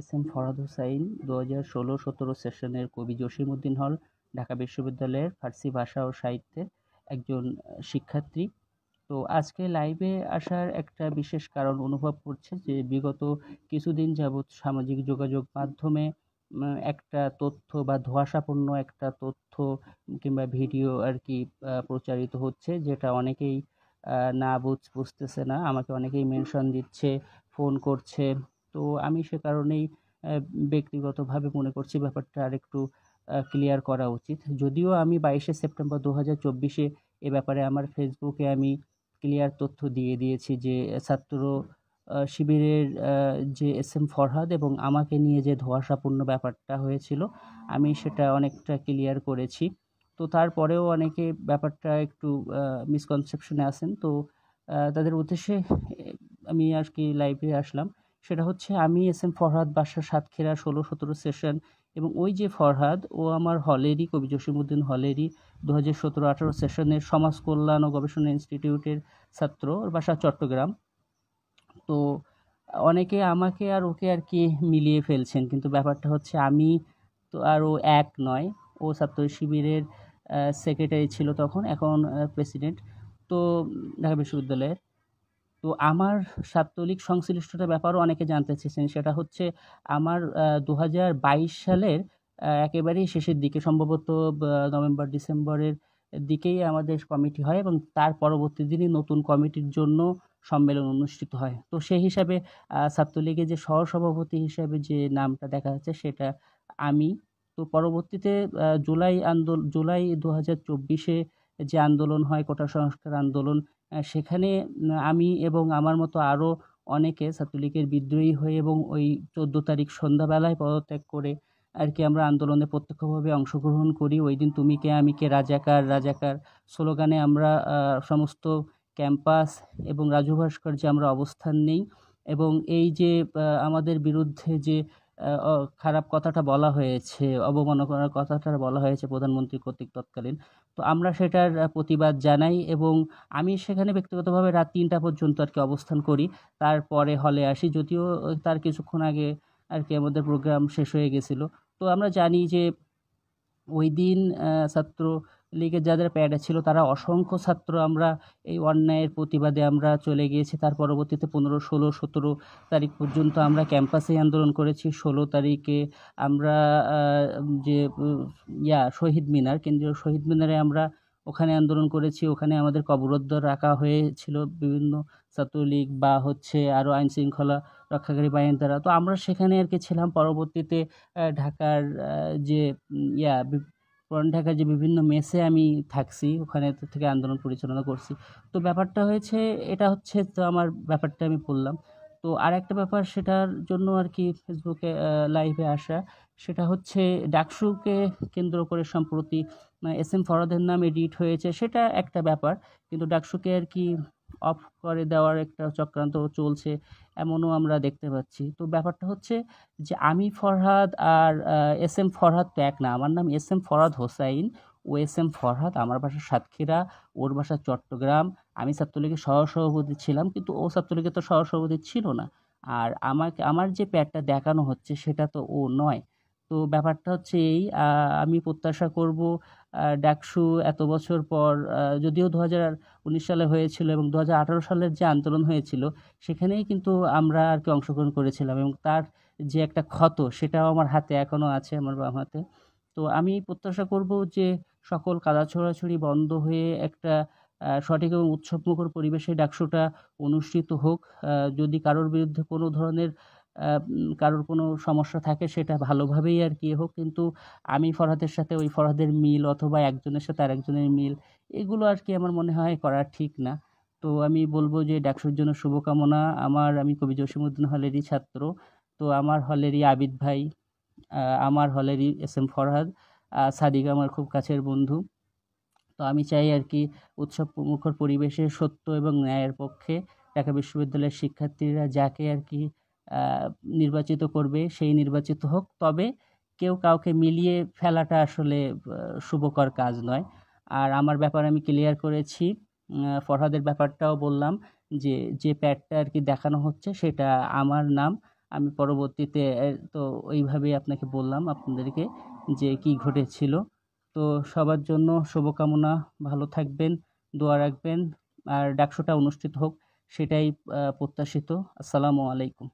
S M Farhad Hossain 2016-17 সেশনের কবি জসিমউদ্দিন হল, ঢাকা বিশ্ববিদ্যালয়ের ফার্সি ভাষা ও সাহিত্যের একজন শিক্ষার্থী। তো আজকে লাইভে আসার একটা বিশেষ কারণ অনুভব করছে যে বিগত কিছুদিন যাবৎ সামাজিক যোগাযোগ মাধ্যমে একটা তথ্য বা ধোঁয়াশাপূর্ণ একটা তথ্য কিংবা ভিডিও আর কি প্রচারিত হচ্ছে, যেটা অনেকেই না বুঝতেছে না। আমাকে অনেকেই মেনশন দিচ্ছে, ফোন করছে। তো আমি সে কারণেই ব্যক্তিগতভাবে মনে করছি ব্যাপারটা আরেকটু ক্লিয়ার করা উচিত। যদিও আমি 22শে সেপ্টেম্বর 2024-এ এ ব্যাপারে আমার ফেসবুকে আমি ক্লিয়ার তথ্য দিয়ে দিয়েছি যে ছাত্র শিবিরের যে এস এম ফরহাদ এবং আমাকে নিয়ে যে ধোঁয়াশাপূর্ণ ব্যাপারটা হয়েছিল, আমি সেটা অনেকটা ক্লিয়ার করেছি। তো তারপরেও অনেকে ব্যাপারটা একটু মিসকনসেপশনে আছেন। তো তাদের উদ্দেশ্যে আমি আর কি লাইভে আসলাম। সেটা হচ্ছে, আমি এস এম ফরহাদ, বাসা সাতক্ষীরা, 16-17 সেশন। এবং ওই যে ফরহাদ, ও আমার হলেরই, কবি জসিমউদ্দিন হলেরই 2017-18 সেশনের সমাজ কল্যাণ ও গবেষণা ইনস্টিটিউটের ছাত্র। ওর বাসা চট্টগ্রাম। তো অনেকে আমাকে আর ওকে আর কি মিলিয়ে ফেলছেন, কিন্তু ব্যাপারটা হচ্ছে আমি তো আর ও এক নয়। ও ছাত্র শিবিরের সেক্রেটারি ছিল তখন, এখন প্রেসিডেন্ট। তো ঢাকা বিশ্ববিদ্যালয়ের। তো আমার ছাত্রলীগ সংশ্লিষ্টতার ব্যাপারেও অনেকে জানতে চেয়েছেন। সেটা হচ্ছে, আমার 2022 সালের একেবারেই শেষের দিকে, সম্ভবত নভেম্বর ডিসেম্বরের দিকেই আমাদের কমিটি হয় এবং তার পরবর্তী দিনই নতুন কমিটির জন্য সম্মেলন অনুষ্ঠিত হয়। তো সেই হিসাবে ছাত্রলীগের যে সহসভাপতি হিসাবে যে নামটা দেখা যাচ্ছে সেটা আমি। তো পরবর্তীতে জুলাই 2024-এ যে আন্দোলন হয়, কোটা সংস্কার আন্দোলন, সেখানে আমি এবং আমার মতো আরও অনেকে ছাত্রলীগের বিদ্রোহী হয়ে এবং ওই 14 তারিখ সন্ধ্যাবেলায় পদত্যাগ করে আর কি আমরা আন্দোলনে প্রত্যক্ষভাবে অংশগ্রহণ করি। ওই দিন তুমি কে আমি কে, রাজাকার রাজাকার স্লোগানে আমরা সমস্ত ক্যাম্পাস এবং রাজু ভাস্কর্যে আমরা অবস্থান নেই। এবং এই যে আমাদের বিরুদ্ধে যে খারাপ কথাটা বলা হয়েছে, অবমাননার কথাটা বলা হয়েছে প্রধানমন্ত্রী কর্তৃক তৎকালীন, তো আমরা সেটার প্রতিবাদ জানাই। এবং আমি সেখানে ব্যক্তিগতভাবে রাত ৩টা পর্যন্ত আর কি অবস্থান করি। তারপরে হলে আসি, যদিও তার কিছুক্ষণ আগে আর কি আমাদের প্রোগ্রাম শেষ হয়ে গেছিল। তো আমরা জানি যে ওই দিন ছাত্রলীগের যাদের প্যাডে ছিল তারা অসংখ্য ছাত্র আমরা এই অন্যায়ের প্রতিবাদে আমরা চলে গিয়েছি। তার পরবর্তীতে 15, 16, 17 তারিখ পর্যন্ত আমরা ক্যাম্পাসেই আন্দোলন করেছি। 16 তারিখে আমরা যে শহীদ মিনার, কেন্দ্রীয় শহীদ মিনারে আমরা ওখানে আন্দোলন করেছি। ওখানে আমাদের অবরুদ্ধ রাখা হয়েছিল বিভিন্ন ছাত্রলীগ বা হচ্ছে আরও আইন শৃঙ্খলা রক্ষাকারী বাহিনীর দ্বারা। তো আমরা সেখানে আর কি ছিলাম। পরবর্তীতে ঢাকার যে পুরান ঢাকার যে বিভিন্ন মেসে আমি থাকছি, ওখানে থেকে আন্দোলন পরিচালনা করছি। তো ব্যাপারটা হয়েছে, এটা হচ্ছে তো আমার ব্যাপারটা আমি বললাম। তো আর একটা ব্যাপার, সেটার জন্য আর কি ফেসবুকে লাইভে আসা, সেটা হচ্ছে ডাকসুকে কেন্দ্র করে সম্প্রতি এস এম ফরহাদের নাম এডিট হয়েছে, সেটা একটা ব্যাপার। কিন্তু ডাকসুকে আর কি অফ করে দেওয়ার একটা চক্রান্ত চলছে, এমনও আমরা দেখতে পাচ্ছি। তো ব্যাপারটা হচ্ছে যে আমি ফরহাদ আর এস এম ফরহাদ তো এক না। আমার নাম এস এম ফরহাদ হোসাইন, ও এস এম ফরহাদ। আমার বাসা সাতক্ষীরা, ওর বাসা চট্টগ্রাম। আমি ছাত্রলীগের সহসভাপতি ছিলাম, কিন্তু ও ছাত্রলীগের তো সহসভাপতি ছিল না। আর আমার যে প্যাডটা দেখানো হচ্ছে সেটা তো ও নয়। তো ব্যাপারটা হচ্ছে এই, আমি প্রত্যাশা করব ডাকসু এত বছর পর, যদিও 2019 সালে হয়েছিল এবং 2018 সালের যে আন্দোলন হয়েছিল সেখানেই কিন্তু আমরা আর কি অংশগ্রহণ করেছিলাম, এবং তার যে একটা ক্ষত সেটাও আমার হাতে এখনো আছে, আমার বাম হাতে। তো আমি প্রত্যাশা করব যে সকল কাদা ছোড়াছুড়ি বন্ধ হয়ে একটা সঠিক এবং উৎসবমুখর পরিবেশে ডাকসুটা অনুষ্ঠিত হোক। যদি কারোর বিরুদ্ধে কোনো ধরনের কারোর কোনো সমস্যা থাকে সেটা ভালোভাবেই আর কি হোক, কিন্তু আমি ফরহাদের সাথে ওই ফরহাদের মিল অথবা একজনের সাথে আরেকজনের মিল, এগুলো আর কি আমার মনে হয় করা ঠিক না। তো আমি বলবো যে ডাকসুর জন্য শুভকামনা। আমি কবি জসিমউদ্দিন হলেরই ছাত্র। তো আমার হলেরই আবিদ ভাই, আমার হলেরই এস এম ফরহাদ, সাদিক আমার খুব কাছের বন্ধু। তো আমি চাই আর কি উৎসব মুখর পরিবেশে সত্য এবং ন্যায়ের পক্ষে ঢাকা বিশ্ববিদ্যালয়ের শিক্ষার্থীরা যাকে আর কি নির্বাচিত করবে সেই নির্বাচিত হোক। তবে কেউ কাউকে মিলিয়ে ফেলাটা আসলে শুভকর কাজ নয়। আর আমার ব্যাপারে আমি ক্লিয়ার করেছি, ফরহাদের ব্যাপারটাও বললাম যে যে প্যাডটা আর কি দেখানো হচ্ছে সেটা আমার নাম। আমি পরবর্তীতে তো ওইভাবেই আপনাকে বললাম আপনাদেরকে যে কি ঘটেছিল। তো সবার জন্য শুভকামনা, ভালো থাকবেন, দোয়া রাখবেন, আর ডাকসুটা অনুষ্ঠিত হোক সেটাই প্রত্যাশিত। আসসালামু আলাইকুম।